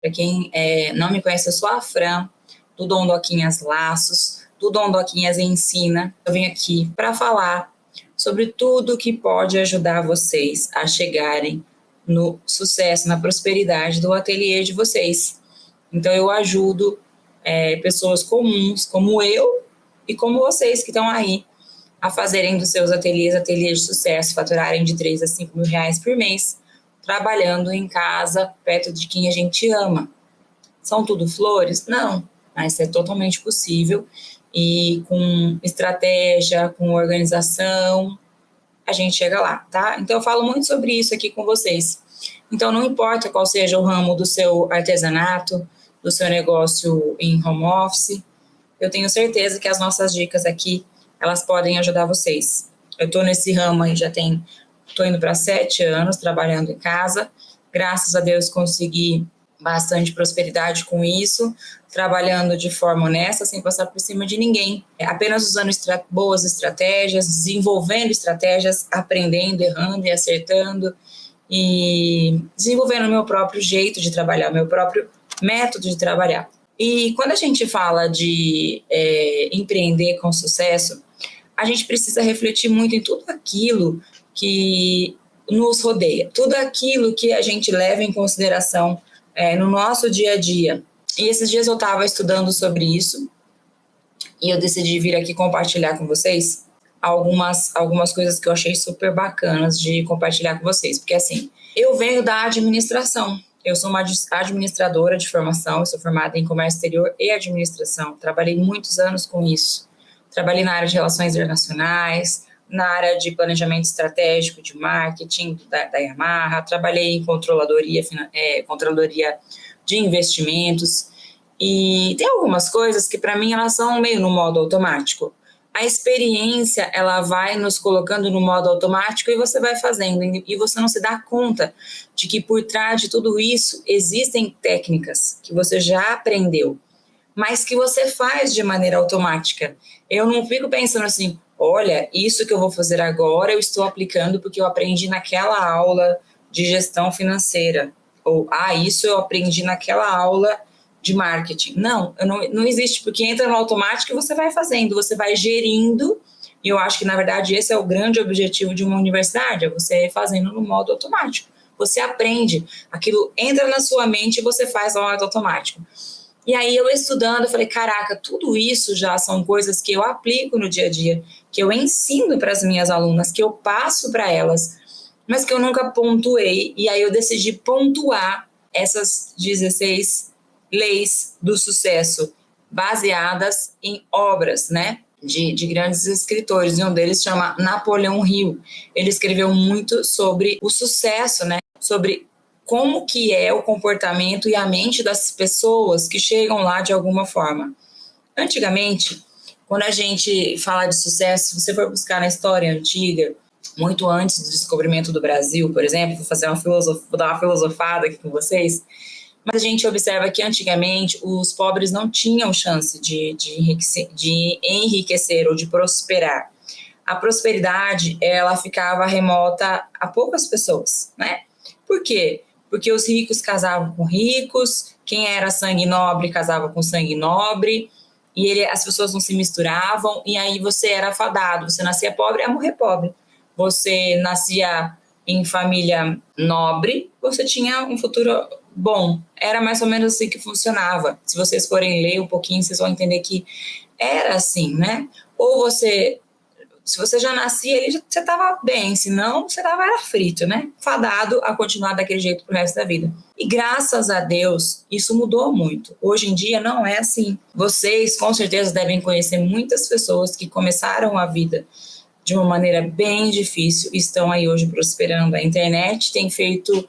Para quem não me conhece, eu sou a Fran, do Dondoquinhas Laços, do Dondoquinhas Ensina. Eu venho aqui para falar sobre tudo que pode ajudar vocês a chegarem no sucesso, na prosperidade do ateliê de vocês. Então, eu ajudo pessoas comuns, como eu e como vocês que estão aí, a fazerem dos seus ateliês de sucesso, faturarem de 3 a 5 mil reais por mês, trabalhando em casa, perto de quem a gente ama. São tudo flores? Não, mas é totalmente possível e com estratégia, com organização, a gente chega lá, tá? Então eu falo muito sobre isso aqui com vocês. Então não importa qual seja o ramo do seu artesanato, do seu negócio em home office, eu tenho certeza que as nossas dicas aqui, elas podem ajudar vocês. Eu estou nesse ramo aí estou indo para 7 anos trabalhando em casa. Graças a Deus consegui bastante prosperidade com isso, trabalhando de forma honesta, sem passar por cima de ninguém. Apenas usando boas estratégias, desenvolvendo estratégias, aprendendo, errando e acertando e desenvolvendo o meu próprio jeito de trabalhar, o meu próprio método de trabalhar. E quando a gente fala de empreender com sucesso, a gente precisa refletir muito em tudo aquilo que nos rodeia, tudo aquilo que a gente leva em consideração no nosso dia a dia. E esses dias eu estava estudando sobre isso e eu decidi vir aqui compartilhar com vocês algumas coisas que eu achei super bacanas de compartilhar com vocês. Porque assim, eu venho da administração. Eu sou uma administradora de formação, eu sou formada em comércio exterior e administração. Trabalhei muitos anos com isso. Trabalhei na área de relações internacionais, na área de planejamento estratégico, de marketing da Yamaha. Trabalhei em controladoria de investimentos. E tem algumas coisas que, para mim, elas são meio no modo automático. A experiência, ela vai nos colocando no modo automático e você vai fazendo. E você não se dá conta de que por trás de tudo isso existem técnicas que você já aprendeu, mas que você faz de maneira automática. Eu não fico pensando assim, olha, isso que eu vou fazer agora eu estou aplicando porque eu aprendi naquela aula de gestão financeira. Ou, isso eu aprendi naquela aula de marketing. Não existe, porque entra no automático e você vai fazendo, você vai gerindo, e eu acho que, na verdade, esse é o grande objetivo de uma universidade, é você fazendo no modo automático. Você aprende, aquilo entra na sua mente e você faz no modo automático. E aí, eu estudando, eu falei, caraca, tudo isso já são coisas que eu aplico no dia a dia, que eu ensino para as minhas alunas, que eu passo para elas, mas que eu nunca pontuei, e aí eu decidi pontuar essas 16 leis do sucesso, baseadas em obras, né, de grandes escritores, e um deles chama Napoleão Hill. Ele escreveu muito sobre o sucesso, né, sobre como que é o comportamento e a mente das pessoas que chegam lá de alguma forma. Antigamente, quando a gente fala de sucesso, se você for buscar na história antiga, muito antes do descobrimento do Brasil, por exemplo, vou dar uma filosofada aqui com vocês, mas a gente observa que antigamente os pobres não tinham chance de enriquecer ou de prosperar. A prosperidade, ela ficava remota a poucas pessoas, né? Por quê? Porque os ricos casavam com ricos, quem era sangue nobre casava com sangue nobre, e as pessoas não se misturavam, e aí você era fadado, você nascia pobre, ia morrer pobre. Você nascia em família nobre, você tinha um futuro bom. Era mais ou menos assim que funcionava. Se vocês forem ler um pouquinho, vocês vão entender que era assim, né? Ou se você já nascia ali, você estava bem, senão você era frito, né? Fadado a continuar daquele jeito pro resto da vida. E graças a Deus, isso mudou muito. Hoje em dia não é assim. Vocês, com certeza, devem conhecer muitas pessoas que começaram a vida de uma maneira bem difícil e estão aí hoje prosperando. A internet tem feito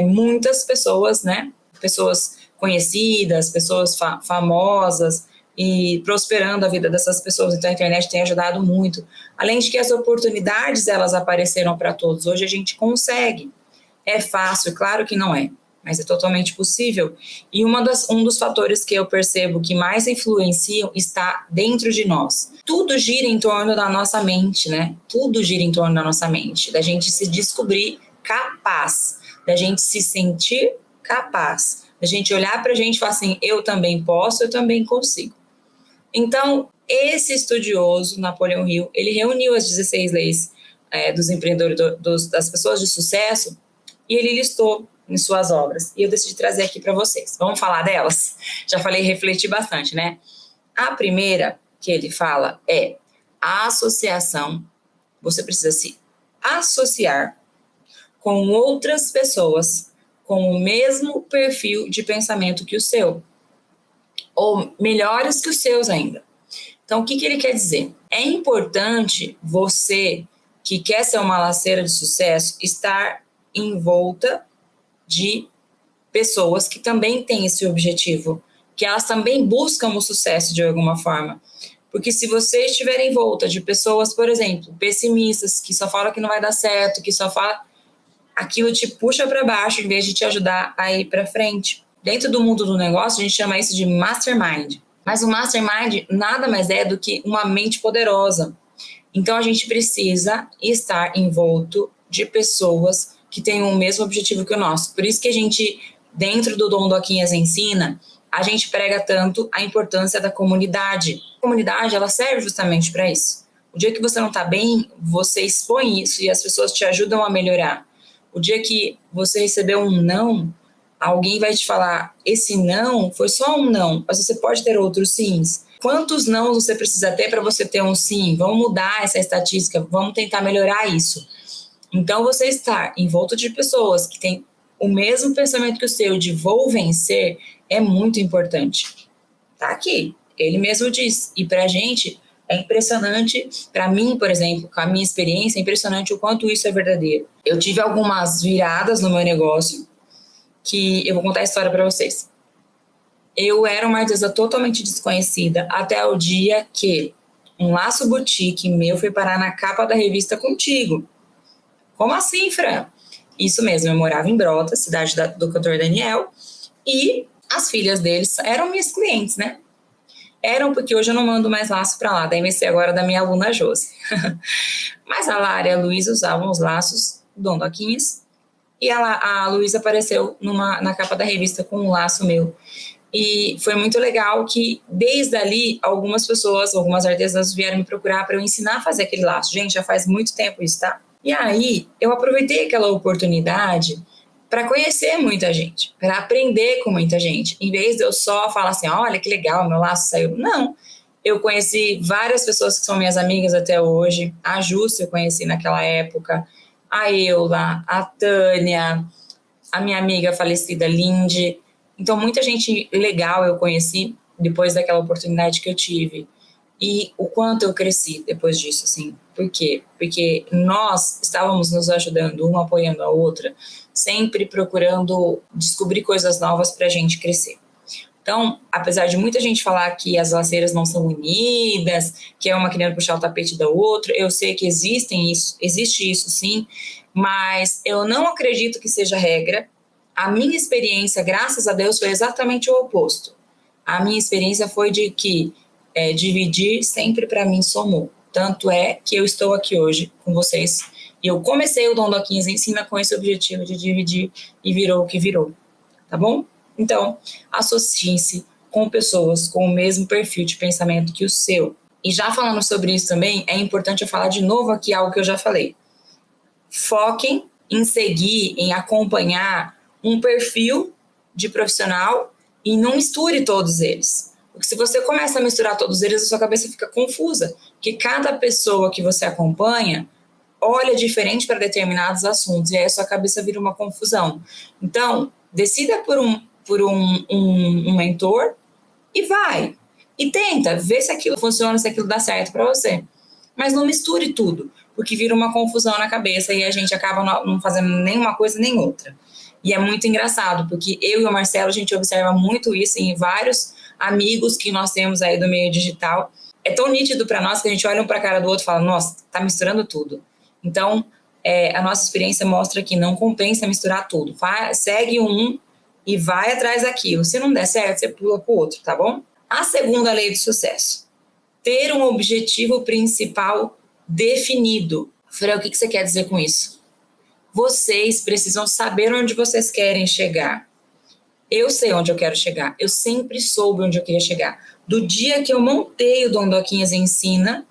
muitas pessoas, né? Pessoas conhecidas, pessoas famosas, e prosperando a vida dessas pessoas. Então a internet tem ajudado muito. Além de que as oportunidades, elas apareceram para todos. Hoje a gente consegue. É fácil? Claro que não é, mas é totalmente possível. E um dos fatores que eu percebo que mais influenciam está dentro de nós. Tudo gira em torno da nossa mente, né? Tudo gira em torno da nossa mente, da gente se descobrir capaz, da gente se sentir capaz. A gente olhar para a gente e falar assim, eu também posso, eu também consigo. Então, esse estudioso, Napoleão Hill, ele reuniu as 16 leis dos empreendedores, das pessoas de sucesso, e ele listou em suas obras. E eu decidi trazer aqui para vocês. Vamos falar delas? Já falei, refleti bastante, né? A primeira que ele fala é a associação. Você precisa se associar com outras pessoas com o mesmo perfil de pensamento que o seu, ou melhores que os seus ainda. Então, o que ele quer dizer? É importante você, que quer ser uma laceira de sucesso, estar em volta de pessoas que também têm esse objetivo, que elas também buscam o sucesso de alguma forma. Porque se você estiver em volta de pessoas, por exemplo, pessimistas, que só falam que não vai dar certo, que só falam, aquilo te puxa para baixo em vez de te ajudar a ir para frente. Dentro do mundo do negócio, a gente chama isso de mastermind. Mas o mastermind nada mais é do que uma mente poderosa. Então, a gente precisa estar envolto de pessoas que têm o mesmo objetivo que o nosso. Por isso que a gente, dentro do Dom Doquinhas Ensina, a gente prega tanto a importância da comunidade. A comunidade, ela serve justamente para isso. O dia que você não está bem, você expõe isso e as pessoas te ajudam a melhorar. O dia que você recebeu um não, alguém vai te falar, esse não foi só um não, mas você pode ter outros sims. Quantos não você precisa ter para você ter um sim? Vamos mudar essa estatística, vamos tentar melhorar isso. Então, você estar em volta de pessoas que têm o mesmo pensamento que o seu, de vou vencer, é muito importante. Tá aqui, ele mesmo diz. E pra gente, é impressionante, para mim, por exemplo, com a minha experiência, é impressionante o quanto isso é verdadeiro. Eu tive algumas viradas no meu negócio, que eu vou contar a história para vocês. Eu era uma artesã totalmente desconhecida até o dia que um laço boutique meu foi parar na capa da revista Contigo. Como assim, Fran? Isso mesmo, eu morava em Brotas, cidade do cantor Daniel, e as filhas deles eram minhas clientes, né? Eram porque hoje eu não mando mais laço para lá, daí vai agora da minha aluna Josi. Mas a Lara e a Luísa usavam os laços Dom Doquinhas, e a Luísa apareceu na capa da revista com um laço meu. E foi muito legal que, desde ali, algumas pessoas, algumas artesãs vieram me procurar para eu ensinar a fazer aquele laço. Gente, já faz muito tempo isso, tá? E aí, eu aproveitei aquela oportunidade para conhecer muita gente, para aprender com muita gente. Em vez de eu só falar assim, olha que legal, meu laço saiu. Não, eu conheci várias pessoas que são minhas amigas até hoje. A Júcia eu conheci naquela época, a Eula, a Tânia, a minha amiga falecida Lindy. Então, muita gente legal eu conheci depois daquela oportunidade que eu tive. E o quanto eu cresci depois disso, assim. Por quê? Porque nós estávamos nos ajudando, uma apoiando a outra, sempre procurando descobrir coisas novas para a gente crescer. Então, apesar de muita gente falar que as laceiras não são unidas, que é uma querendo puxar o tapete da outra, eu sei que existe isso sim, mas eu não acredito que seja regra. A minha experiência, graças a Deus, foi exatamente o oposto. A minha experiência foi de que dividir sempre para mim somou. Tanto é que eu estou aqui hoje com vocês. E eu comecei o Dom Doquinhas Ensina com esse objetivo de dividir e virou o que virou. Tá bom? Então, associe-se com pessoas com o mesmo perfil de pensamento que o seu. E já falando sobre isso também, é importante eu falar de novo aqui algo que eu já falei. Foquem em seguir, em acompanhar um perfil de profissional e não misture todos eles. Porque se você começa a misturar todos eles, a sua cabeça fica confusa. Porque cada pessoa que você acompanha olha diferente para determinados assuntos e aí a sua cabeça vira uma confusão. Então, decida por um mentor e vai. E tenta, vê se aquilo funciona, se aquilo dá certo para você. Mas não misture tudo, porque vira uma confusão na cabeça e a gente acaba não fazendo nenhuma coisa nem outra. E é muito engraçado, porque eu e o Marcelo, a gente observa muito isso em vários amigos que nós temos aí do meio digital. É tão nítido para nós que a gente olha um para a cara do outro e fala, nossa, tá misturando tudo. Então, a nossa experiência mostra que não compensa misturar tudo. Segue um e vai atrás daquilo. Se não der certo, você pula para o outro, tá bom? A segunda lei do sucesso. Ter um objetivo principal definido. Fran, o que você quer dizer com isso? Vocês precisam saber onde vocês querem chegar. Eu sei onde eu quero chegar. Eu sempre soube onde eu queria chegar. Do dia que eu montei o Dondoquinhas Ensina,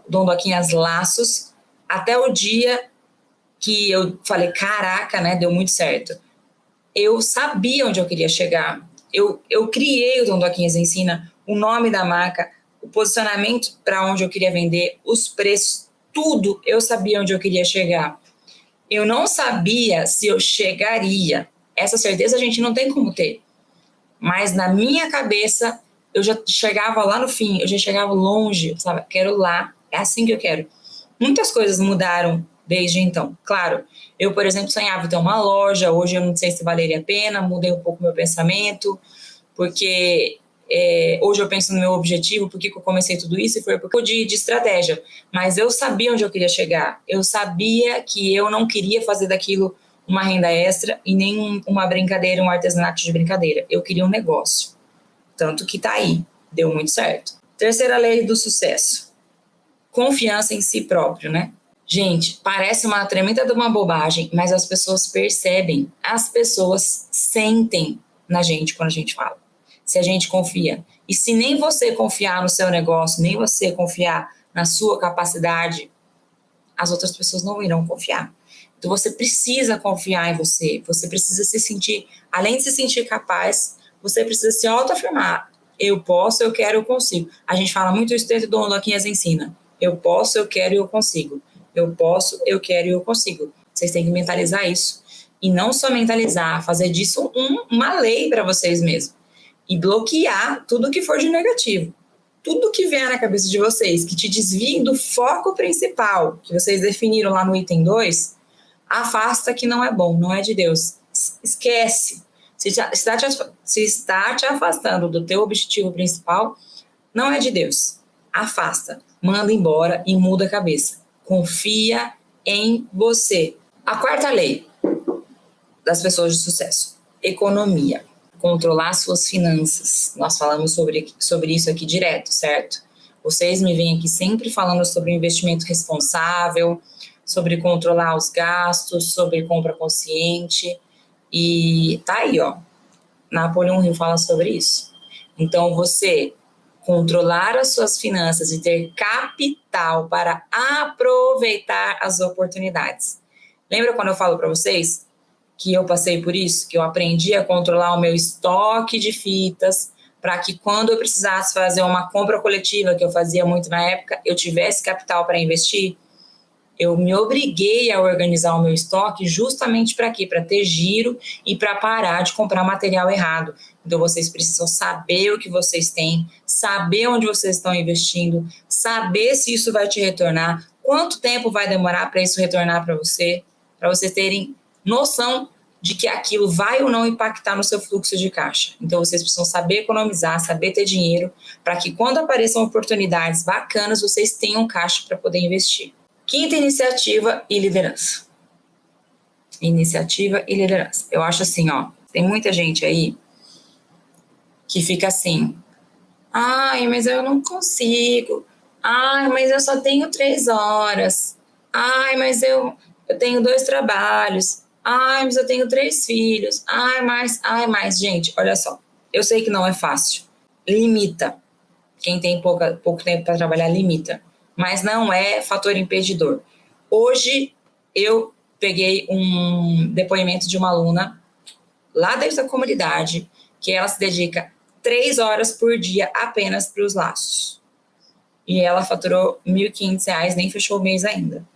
Dondoquinhas Laços, até o dia que eu falei, caraca, né, deu muito certo. Eu sabia onde eu queria chegar. Eu criei o Dondoquinhas Ensina, o nome da marca, o posicionamento para onde eu queria vender, os preços, tudo eu sabia onde eu queria chegar. Eu não sabia se eu chegaria. Essa certeza a gente não tem como ter. Mas na minha cabeça, eu já chegava lá no fim, eu já chegava longe, sabe? Quero lá, é assim que eu quero. Muitas coisas mudaram desde então. Claro, eu, por exemplo, sonhava em ter uma loja, hoje eu não sei se valeria a pena, mudei um pouco meu pensamento, porque hoje eu penso no meu objetivo, por que eu comecei tudo isso, e foi por causa de estratégia. Mas eu sabia onde eu queria chegar, eu sabia que eu não queria fazer daquilo uma renda extra e nem uma brincadeira, um artesanato de brincadeira. Eu queria um negócio. Tanto que tá aí, deu muito certo. Terceira lei do sucesso. Confiança em si próprio, né? Gente, parece uma tremenda de uma bobagem, mas as pessoas percebem, as pessoas sentem na gente quando a gente fala. Se a gente confia. E se nem você confiar no seu negócio, nem você confiar na sua capacidade, as outras pessoas não irão confiar. Então você precisa confiar em você, você precisa se sentir, além de se sentir capaz, você precisa se autoafirmar. Eu posso, eu quero, eu consigo. A gente fala muito isso dentro do Dondoquinhas Ensina. Eu posso, eu quero e eu consigo. Eu posso, eu quero e eu consigo. Vocês têm que mentalizar isso. E não só mentalizar, fazer disso uma lei para vocês mesmos. E bloquear tudo que for de negativo. Tudo que vier na cabeça de vocês, que te desvie do foco principal, que vocês definiram lá no item 2, afasta, que não é bom, não é de Deus. Esquece. Se está te afastando do teu objetivo principal, não é de Deus. Afasta, manda embora e muda a cabeça. Confia em você. A quarta lei das pessoas de sucesso: economia. Controlar suas finanças. Nós falamos sobre isso aqui direto, certo? Vocês me vêm aqui sempre falando sobre investimento responsável, sobre controlar os gastos, sobre compra consciente. E tá aí, ó. Napoleão Hill fala sobre isso. Então, você controlar as suas finanças e ter capital para aproveitar as oportunidades. Lembra quando eu falo para vocês que eu passei por isso, que eu aprendi a controlar o meu estoque de fitas para que quando eu precisasse fazer uma compra coletiva, que eu fazia muito na época, eu tivesse capital para investir? Eu me obriguei a organizar o meu estoque justamente para quê? Para ter giro e para parar de comprar material errado. Então, vocês precisam saber o que vocês têm, saber onde vocês estão investindo, saber se isso vai te retornar, quanto tempo vai demorar para isso retornar para vocês terem noção de que aquilo vai ou não impactar no seu fluxo de caixa. Então, vocês precisam saber economizar, saber ter dinheiro, para que quando apareçam oportunidades bacanas, vocês tenham caixa para poder investir. Quinta, iniciativa e liderança. Iniciativa e liderança. Eu acho assim, ó, tem muita gente aí que fica assim, ai, mas eu não consigo. Ai, mas eu só tenho 3 horas. Ai, mas eu tenho 2 trabalhos. Ai, mas eu tenho 3 filhos. Ai, mais. Gente, olha só. Eu sei que não é fácil. Limita. Quem tem pouco tempo para trabalhar, limita. Mas não é fator impedidor. Hoje, eu peguei um depoimento de uma aluna lá dentro da comunidade, que ela se dedica 3 horas por dia apenas para os laços. E ela faturou R$ 1.500, nem fechou o mês ainda.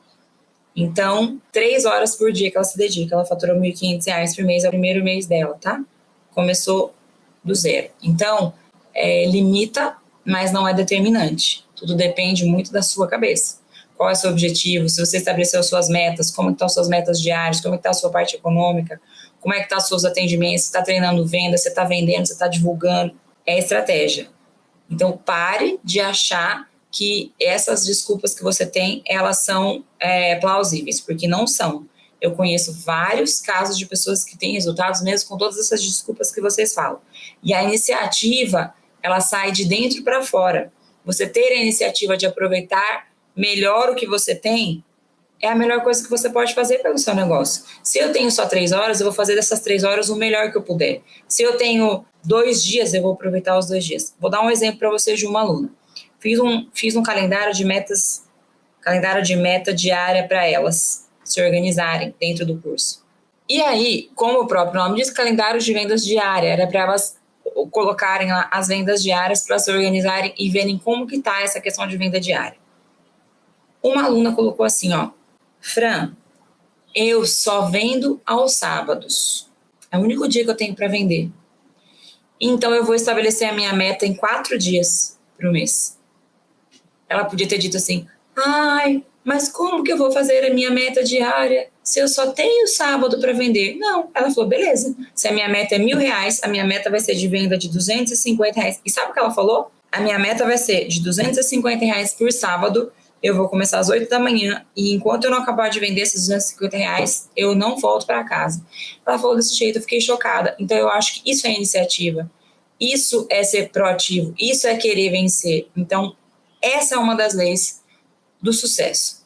Então, 3 horas por dia que ela se dedica, ela faturou R$ 1.500 por mês, é o primeiro mês dela, tá? Começou do zero. Então, limita, mas não é determinante. Tudo depende muito da sua cabeça. Qual é o seu objetivo? Se você estabeleceu suas metas, como estão suas metas diárias, como está a sua parte econômica, como é que estão os seus atendimentos, você está treinando venda, você está vendendo, você está divulgando. É estratégia. Então, pare de achar que essas desculpas que você tem, elas são plausíveis, porque não são. Eu conheço vários casos de pessoas que têm resultados mesmo com todas essas desculpas que vocês falam. E a iniciativa, ela sai de dentro para fora. Você ter a iniciativa de aproveitar melhor o que você tem é a melhor coisa que você pode fazer pelo seu negócio. Se eu tenho só 3 horas, eu vou fazer dessas 3 horas o melhor que eu puder. Se eu tenho 2 dias, eu vou aproveitar os 2 dias. Vou dar um exemplo para vocês de uma aluna. Fiz um calendário de meta diária para elas se organizarem dentro do curso. E aí, como o próprio nome diz, calendário de vendas diária, era para elas colocarem lá as vendas diárias para se organizarem e verem como que está essa questão de venda diária. Uma aluna colocou assim, ó, Fran, eu só vendo aos sábados. É o único dia que eu tenho para vender. Então, eu vou estabelecer a minha meta em 4 dias para o mês. Ela podia ter dito assim, ai, mas como que eu vou fazer a minha meta diária se eu só tenho sábado para vender? Não, ela falou, beleza, se a minha meta é R$1.000, a minha meta vai ser de venda de R$250. E sabe o que ela falou? A minha meta vai ser de R$250 por sábado, eu vou começar às 8 da manhã e enquanto eu não acabar de vender esses R$250, eu não volto para casa. Ela falou desse jeito, eu fiquei chocada. Então eu acho que isso é iniciativa, isso é ser proativo, isso é querer vencer. Então essa é uma das leis do sucesso.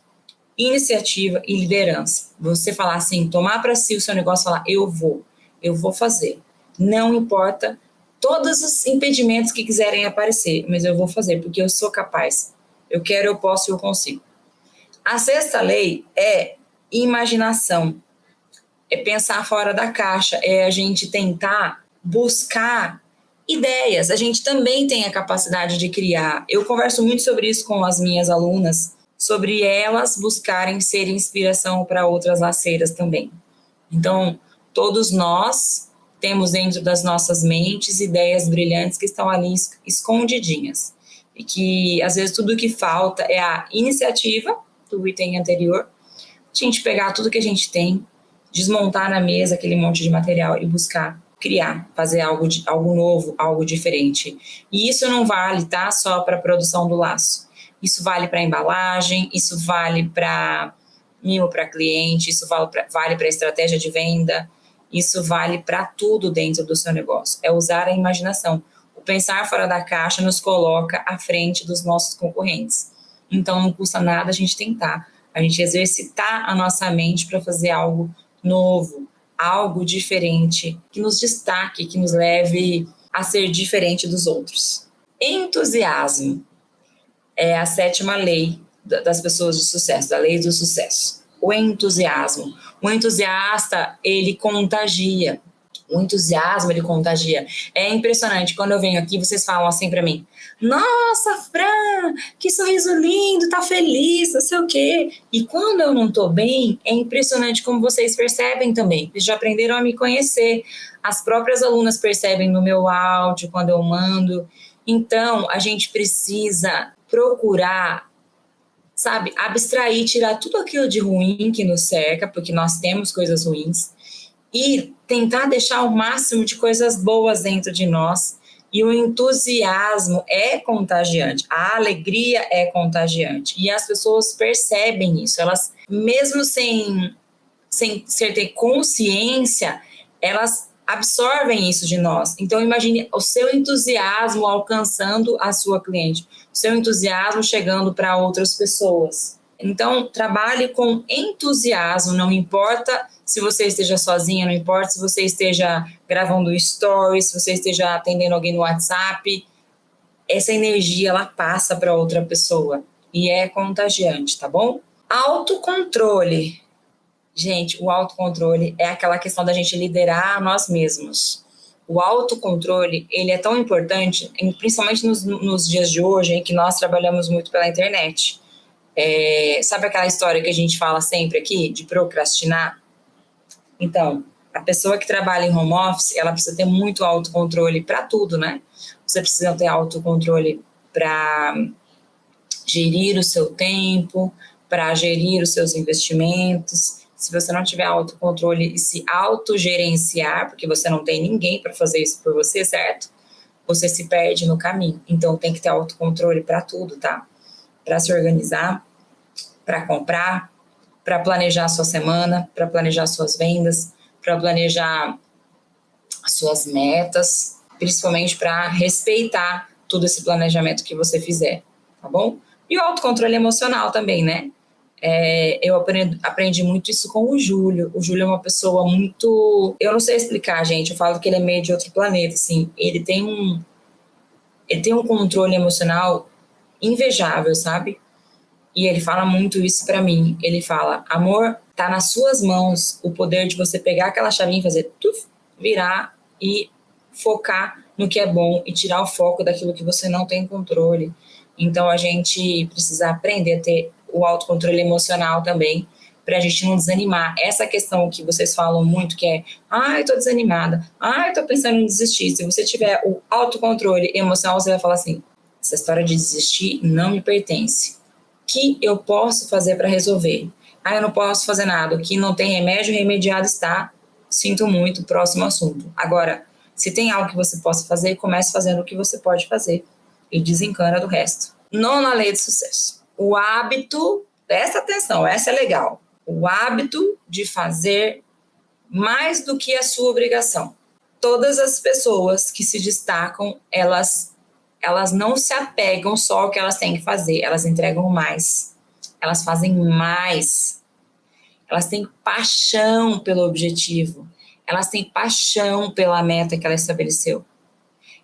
Iniciativa e liderança. Você falar assim, tomar para si o seu negócio e falar, eu vou fazer. Não importa todos os impedimentos que quiserem aparecer, mas eu vou fazer, porque eu sou capaz. Eu quero, eu posso e eu consigo. A sexta lei é imaginação. É pensar fora da caixa, é a gente tentar buscar ideias. A gente também tem a capacidade de criar. Eu converso muito sobre isso com as minhas alunas, sobre elas buscarem ser inspiração para outras laceiras também. Então, todos nós temos dentro das nossas mentes ideias brilhantes que estão ali escondidinhas. E que, às vezes, tudo que falta é a iniciativa do item anterior, a gente pegar tudo que a gente tem, desmontar na mesa aquele monte de material e buscar criar, fazer algo novo, algo diferente. E isso não vale, tá, só para a produção do laço. Isso vale para embalagem, isso vale para mimo para cliente, isso vale para estratégia de venda, isso vale para tudo dentro do seu negócio. É usar a imaginação. O pensar fora da caixa nos coloca à frente dos nossos concorrentes. Então não custa nada a gente tentar, a gente exercitar a nossa mente para fazer algo novo, algo diferente, que nos destaque, que nos leve a ser diferente dos outros. Entusiasmo é a 7ª lei das pessoas de sucesso, da lei do sucesso. O entusiasmo. O entusiasta, ele contagia. O entusiasmo, ele contagia. É impressionante, quando eu venho aqui, vocês falam assim para mim, nossa, Fran, que sorriso lindo, tá feliz, não sei o quê. E quando eu não tô bem, é impressionante como vocês percebem também. Eles já aprenderam a me conhecer. As próprias alunas percebem no meu áudio, quando eu mando. Então, a gente precisa procurar, sabe, abstrair, tirar tudo aquilo de ruim que nos cerca, porque nós temos coisas ruins, e tentar deixar o máximo de coisas boas dentro de nós. E o entusiasmo é contagiante, a alegria é contagiante. E as pessoas percebem isso, elas, mesmo sem ter consciência, elas absorvem isso de nós. Então, imagine o seu entusiasmo alcançando a sua cliente, o seu entusiasmo chegando para outras pessoas. Então, trabalhe com entusiasmo, não importa se você esteja sozinha, não importa se você esteja gravando stories, se você esteja atendendo alguém no WhatsApp, essa energia, ela passa para outra pessoa e é contagiante, tá bom? Autocontrole. Gente, o autocontrole é aquela questão da gente liderar nós mesmos. O autocontrole, ele é tão importante, principalmente nos dias de hoje, em que nós trabalhamos muito pela internet. Sabe aquela história que a gente fala sempre aqui, de procrastinar? Então, a pessoa que trabalha em home office, ela precisa ter muito autocontrole para tudo, né? Você precisa ter autocontrole para gerir o seu tempo, para gerir os seus investimentos. Se você não tiver autocontrole e se autogerenciar, porque você não tem ninguém para fazer isso por você, certo? Você se perde no caminho. Então, tem que ter autocontrole para tudo, tá? Para se organizar, para comprar, para planejar a sua semana, para planejar suas vendas, para planejar as suas metas, principalmente para respeitar todo esse planejamento que você fizer, tá bom? E o autocontrole emocional também, né? Eu aprendi muito isso com o Júlio. O Júlio é uma pessoa muito... Eu não sei explicar, gente. Eu falo que ele é meio de outro planeta, assim. Ele tem um controle emocional invejável, sabe? E ele fala muito isso pra mim. Ele fala, amor, tá nas suas mãos o poder de você pegar aquela chavinha e fazer tuf, virar e focar no que é bom e tirar o foco daquilo que você não tem controle. Então a gente precisa aprender a ter o autocontrole emocional também, pra gente não desanimar. Essa questão que vocês falam muito, que é, eu tô desanimada, eu tô pensando em desistir. Se você tiver o autocontrole emocional, você vai falar assim, essa história de desistir não me pertence. O que eu posso fazer para resolver? Eu não posso fazer nada. O que não tem remédio, remediado está. Sinto muito, próximo assunto. Agora, se tem algo que você possa fazer, comece fazendo o que você pode fazer e desencana do resto. Nona lei de sucesso. O hábito, presta atenção, essa é legal. O hábito de fazer mais do que a sua obrigação. Todas as pessoas que se destacam, elas não se apegam só ao que elas têm que fazer, elas entregam mais, elas fazem mais, elas têm paixão pelo objetivo, elas têm paixão pela meta que ela estabeleceu.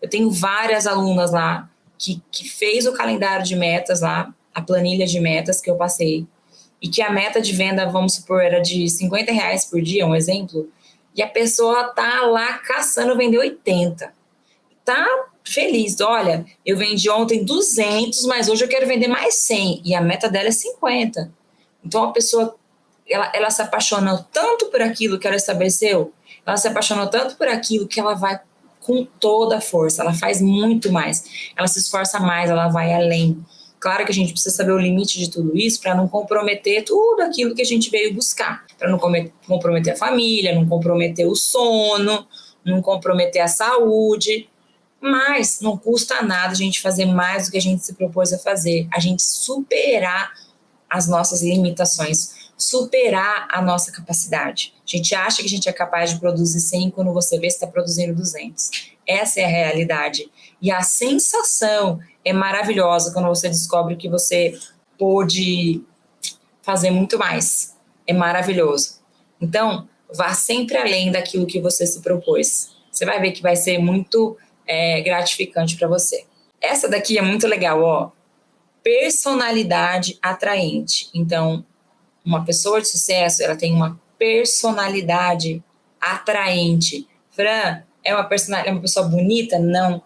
Eu tenho várias alunas lá que fez o calendário de metas lá, a planilha de metas que eu passei, e que a meta de venda, vamos supor, era de R$50 por dia, um exemplo, e a pessoa tá lá caçando vender 80. Tá feliz, olha, eu vendi ontem 200, mas hoje eu quero vender mais 100, e a meta dela é 50. Então a pessoa, ela se apaixonou tanto por aquilo que ela estabeleceu, ela se apaixonou tanto por aquilo que ela vai com toda a força, ela faz muito mais, ela se esforça mais, ela vai além. Claro que a gente precisa saber o limite de tudo isso para não comprometer tudo aquilo que a gente veio buscar, para não comprometer a família, não comprometer o sono, não comprometer a saúde. Mas não custa nada a gente fazer mais do que a gente se propôs a fazer, a gente superar as nossas limitações, superar a nossa capacidade. A gente acha que a gente é capaz de produzir 100 quando você vê que está produzindo 200. Essa é a realidade. E a sensação é maravilhosa quando você descobre que você pôde fazer muito mais. É maravilhoso. Então, vá sempre além daquilo que você se propôs. Você vai ver que vai ser muito gratificante para você. Essa daqui é muito legal, ó. Personalidade atraente. Então, uma pessoa de sucesso, ela tem uma personalidade atraente. Fran, é uma pessoa bonita? Não.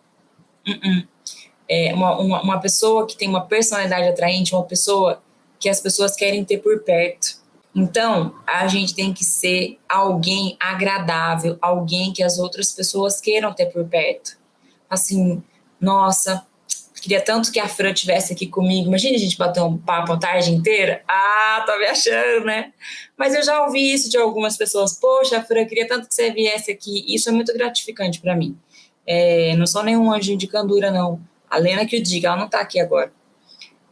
É uma pessoa que tem uma personalidade atraente, uma pessoa que as pessoas querem ter por perto. Então, a gente tem que ser alguém agradável, alguém que as outras pessoas queiram ter por perto. Assim, nossa, queria tanto que a Fran estivesse aqui comigo. Imagina a gente bater um papo a tarde inteira. Tô me achando, né? Mas eu já ouvi isso de algumas pessoas. Poxa, Fran, queria tanto que você viesse aqui. Isso é muito gratificante para mim. Não sou nenhum anjinho de candura, não. A Lena que o diga, ela não tá aqui agora.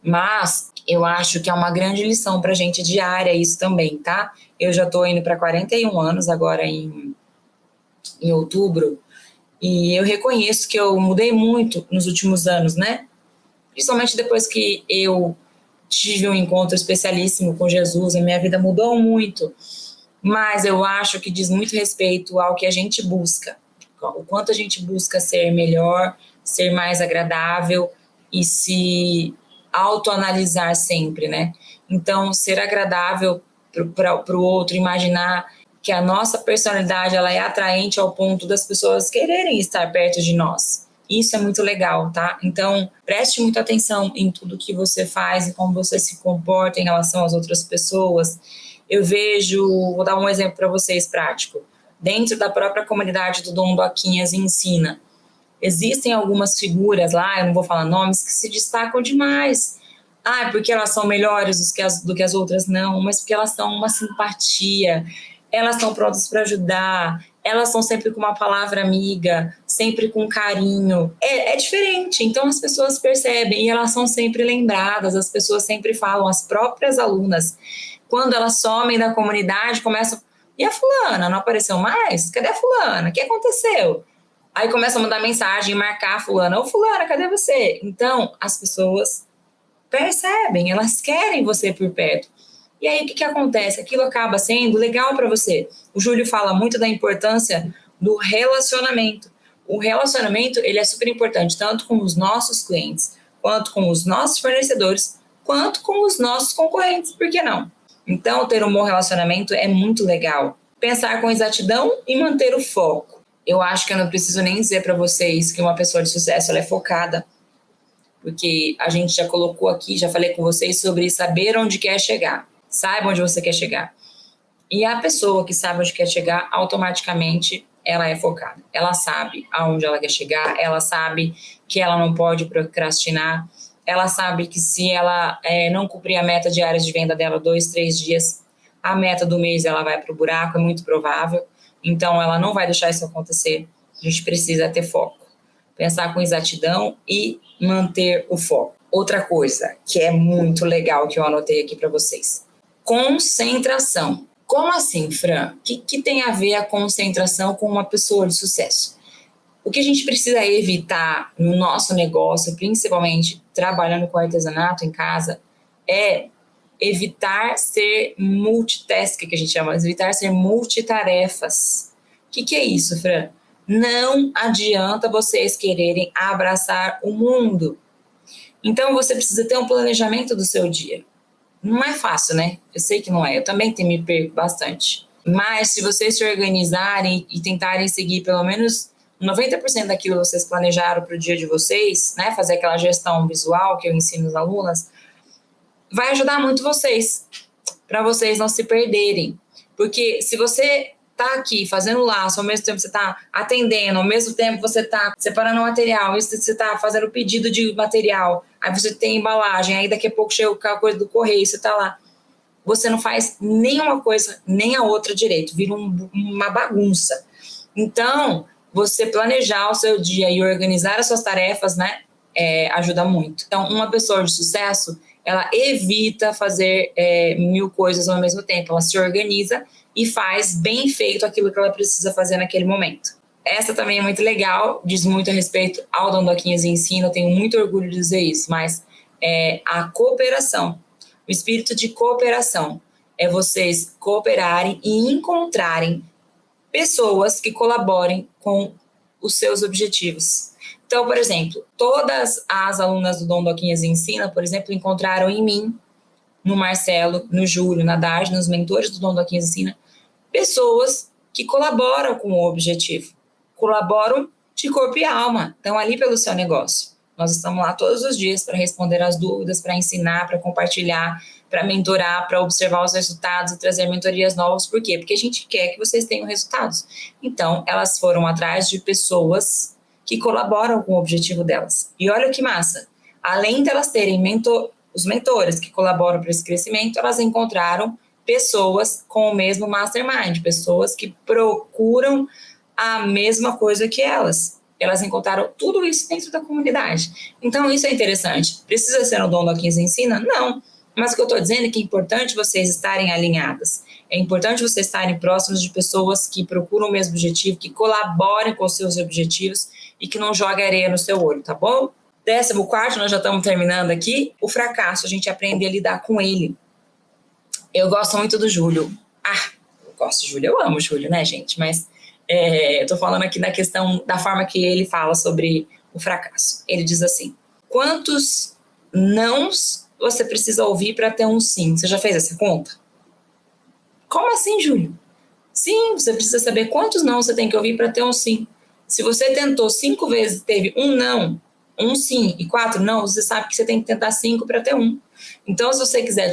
Mas eu acho que é uma grande lição pra gente diária isso também, tá? Eu já tô indo para 41 anos agora em outubro. E eu reconheço que eu mudei muito nos últimos anos, né? Principalmente depois que eu tive um encontro especialíssimo com Jesus, a minha vida mudou muito. Mas eu acho que diz muito respeito ao que a gente busca. O quanto a gente busca ser melhor, ser mais agradável e se autoanalisar sempre, né? Então, ser agradável para o outro, imaginar que a nossa personalidade ela é atraente ao ponto das pessoas quererem estar perto de nós. Isso é muito legal, tá? Então, preste muita atenção em tudo que você faz e como você se comporta em relação às outras pessoas. Eu vejo, vou dar um exemplo para vocês prático. Dentro da própria comunidade do Dom Doquinhas Ensina, existem algumas figuras lá, eu não vou falar nomes, que se destacam demais. Porque elas são melhores do que as outras? Não, mas porque elas são uma simpatia, elas estão prontas para ajudar, elas estão sempre com uma palavra amiga, sempre com carinho. É diferente, então as pessoas percebem e elas são sempre lembradas, as pessoas sempre falam, as próprias alunas, quando elas somem da comunidade, começam, e a fulana, não apareceu mais? Cadê a fulana? O que aconteceu? Aí começam a mandar mensagem, marcar a fulana, ô fulana, cadê você? Então, as pessoas percebem, elas querem você por perto. E aí o que acontece? Aquilo acaba sendo legal para você. O Júlio fala muito da importância do relacionamento. O relacionamento, ele é super importante, tanto com os nossos clientes, quanto com os nossos fornecedores, quanto com os nossos concorrentes, por que não? Então, ter um bom relacionamento é muito legal. Pensar com exatidão e manter o foco. Eu acho que eu não preciso nem dizer para vocês que uma pessoa de sucesso ela é focada, porque a gente já colocou aqui, já falei com vocês sobre saber onde quer chegar. Saiba onde você quer chegar. E a pessoa que sabe onde quer chegar, automaticamente ela é focada. Ela sabe aonde ela quer chegar, ela sabe que ela não pode procrastinar, ela sabe que se ela não cumprir a meta diária de venda dela 2, 3 dias, a meta do mês ela vai para o buraco, é muito provável. Então, ela não vai deixar isso acontecer. A gente precisa ter foco. Pensar com exatidão e manter o foco. Outra coisa que é muito legal que eu anotei aqui para vocês. Concentração. Como assim, Fran? O que tem a ver a concentração com uma pessoa de sucesso? O que a gente precisa evitar no nosso negócio, principalmente trabalhando com artesanato em casa, é evitar ser multitask, que a gente chama, evitar ser multitarefas. O que é isso, Fran? Não adianta vocês quererem abraçar o mundo. Então, você precisa ter um planejamento do seu dia. Não é fácil, né? Eu sei que não é. Eu também me perco bastante. Mas se vocês se organizarem e tentarem seguir pelo menos 90% daquilo que vocês planejaram para o dia de vocês, né? Fazer aquela gestão visual que eu ensino os alunos, vai ajudar muito vocês, para vocês não se perderem. Porque se você tá aqui fazendo laço, ao mesmo tempo você tá atendendo, ao mesmo tempo você tá separando o material, você tá fazendo o pedido de material, aí você tem embalagem, aí daqui a pouco chega a coisa do correio, você tá lá. Você não faz nenhuma coisa, nem a outra direito, vira uma bagunça. Então, você planejar o seu dia e organizar as suas tarefas, né, ajuda muito. Então, uma pessoa de sucesso, ela evita fazer 1000 coisas ao mesmo tempo, ela se organiza e faz bem feito aquilo que ela precisa fazer naquele momento. Essa também é muito legal, diz muito a respeito ao Dondoquinhas Ensino, eu tenho muito orgulho de dizer isso, mas a cooperação, o espírito de cooperação, é vocês cooperarem e encontrarem pessoas que colaborem com os seus objetivos. Então, por exemplo, todas as alunas do Dondoquinhas Ensina, por exemplo, encontraram em mim, no Marcelo, no Júlio, na Darge, nos mentores do Dondoquinhas Ensina, pessoas que colaboram com o objetivo, colaboram de corpo e alma, estão ali pelo seu negócio. Nós estamos lá todos os dias para responder as dúvidas, para ensinar, para compartilhar, para mentorar, para observar os resultados e trazer mentorias novas. Por quê? Porque a gente quer que vocês tenham resultados. Então, elas foram atrás de pessoas que colaboram com o objetivo delas. E olha que massa! Além de elas terem os mentores que colaboram para esse crescimento, elas encontraram pessoas com o mesmo mastermind, pessoas que procuram a mesma coisa que elas. Elas encontraram tudo isso dentro da comunidade. Então, isso é interessante. Precisa ser um Dondoquinhas Ensina? Não. Mas o que eu estou dizendo é que é importante vocês estarem alinhadas. É importante vocês estarem próximos de pessoas que procuram o mesmo objetivo, que colaborem com os seus objetivos e que não joguem areia no seu olho, tá bom? 14º, nós já estamos terminando aqui. O fracasso, a gente aprende a lidar com ele. Eu gosto muito do Júlio. Eu gosto do Júlio, eu amo o Júlio, né, gente? Mas eu tô falando aqui da questão, da forma que ele fala sobre o fracasso. Ele diz assim, quantos nãos você precisa ouvir para ter um sim? Você já fez essa conta? Como assim, Júlio? Sim, você precisa saber quantos não você tem que ouvir para ter um sim. Se você tentou 5 vezes e teve um não, um sim e 4 não, você sabe que você tem que tentar 5 para ter um. Então, se você quiser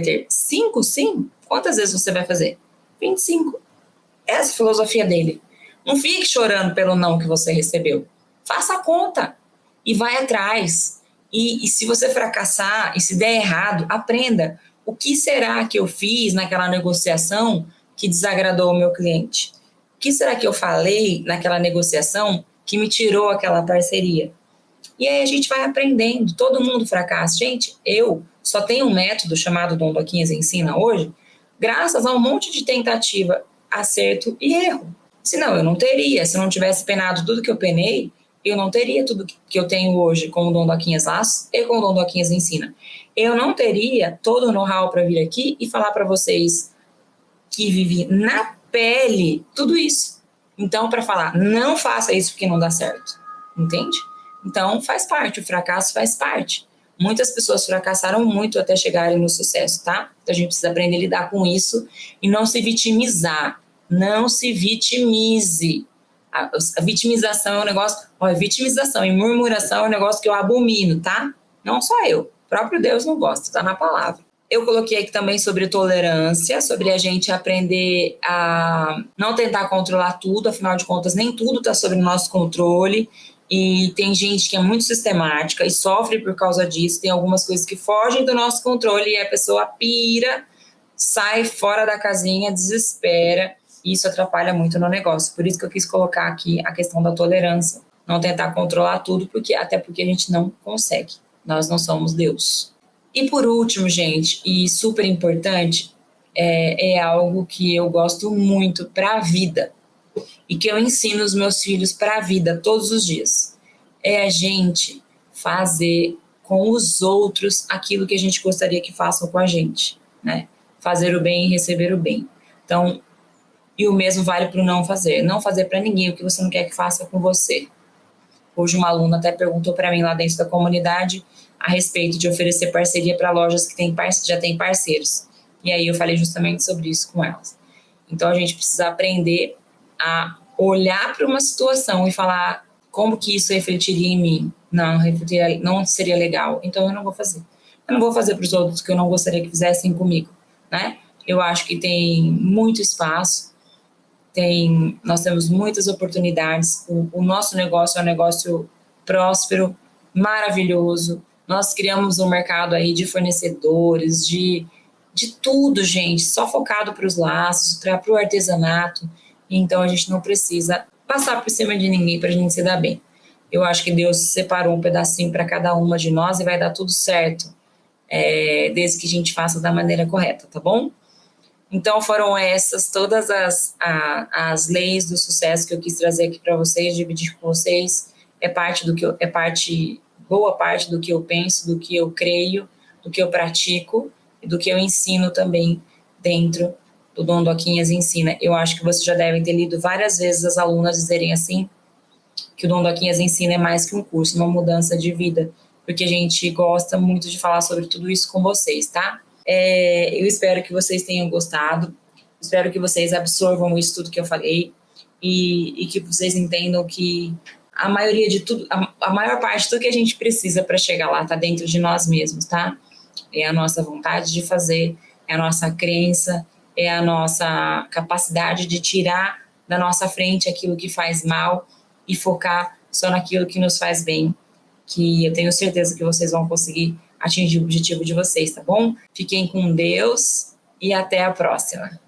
ter 5 sim, quantas vezes você vai fazer? 25. Essa é a filosofia dele. Não fique chorando pelo não que você recebeu. Faça a conta e vai atrás. E se você fracassar e se der errado, aprenda. O que será que eu fiz naquela negociação que desagradou o meu cliente? O que será que eu falei naquela negociação que me tirou aquela parceria? E aí a gente vai aprendendo. Todo mundo fracassa. Gente, eu só tenho um método chamado Dondoquinhas Ensina hoje, graças a um monte de tentativa, acerto e erro. Senão eu não teria. Se eu não tivesse penado tudo que eu penei, eu não teria tudo que eu tenho hoje com o Dom do Aquinhas Laços e com o Dom do Aquinhas Ensina. Eu não teria todo o know-how para vir aqui e falar para vocês que vivi na pele tudo isso. Então, para falar, não faça isso porque não dá certo. Entende? Então, faz parte, o fracasso faz parte. Muitas pessoas fracassaram muito até chegarem no sucesso, tá? Então, a gente precisa aprender a lidar com isso e não se vitimizar. Não se vitimize. A vitimização é um negócio... Olha, vitimização e murmuração é um negócio que eu abomino, tá? Não só eu. O próprio Deus não gosta, tá na palavra. Eu coloquei aqui também sobre tolerância, sobre a gente aprender a não tentar controlar tudo, afinal de contas, nem tudo está sob o nosso controle. E tem gente que é muito sistemática e sofre por causa disso. Tem algumas coisas que fogem do nosso controle e a pessoa pira, sai fora da casinha, desespera. E isso atrapalha muito no negócio. Por isso que eu quis colocar aqui a questão da tolerância. Não tentar controlar tudo, até porque a gente não consegue. Nós não somos Deus. E por último, gente, e super importante, é algo que eu gosto muito para a vida e que eu ensino os meus filhos para a vida todos os dias. É a gente fazer com os outros aquilo que a gente gostaria que façam com a gente, né? Fazer o bem e receber o bem. Então, e o mesmo vale para o não fazer. Não fazer para ninguém o que você não quer que faça com você. Hoje uma aluna até perguntou para mim lá dentro da comunidade a respeito de oferecer parceria para lojas que já têm parceiros. E aí eu falei justamente sobre isso com elas. Então a gente precisa aprender a olhar para uma situação e falar como que isso refletiria em mim. Não seria legal, então eu não vou fazer. Eu não vou fazer para os outros que eu não gostaria que fizessem comigo, né? Eu acho que tem muito espaço, nós temos muitas oportunidades, o nosso negócio é um negócio próspero, maravilhoso. Nós criamos um mercado aí de fornecedores, de tudo, gente, só focado para os laços, para o artesanato. Então, a gente não precisa passar por cima de ninguém para a gente se dar bem. Eu acho que Deus separou um pedacinho para cada uma de nós e vai dar tudo certo, desde que a gente faça da maneira correta, tá bom? Então, foram essas todas as leis do sucesso que eu quis trazer aqui para vocês, dividir com vocês. Boa parte do que eu penso, do que eu creio, do que eu pratico e do que eu ensino também dentro do Dom do Aquinhas Ensina. Eu acho que vocês já devem ter lido várias vezes as alunas dizerem assim, que o Dom do Aquinhas Ensina é mais que um curso, uma mudança de vida, porque a gente gosta muito de falar sobre tudo isso com vocês, tá? Eu espero que vocês tenham gostado, espero que vocês absorvam isso tudo que eu falei e que vocês entendam que a maioria de tudo, a maior parte de tudo que a gente precisa para chegar lá está dentro de nós mesmos, tá? É a nossa vontade de fazer, é a nossa crença, é a nossa capacidade de tirar da nossa frente aquilo que faz mal e focar só naquilo que nos faz bem, que eu tenho certeza que vocês vão conseguir atingir o objetivo de vocês, tá bom? Fiquem com Deus e até a próxima.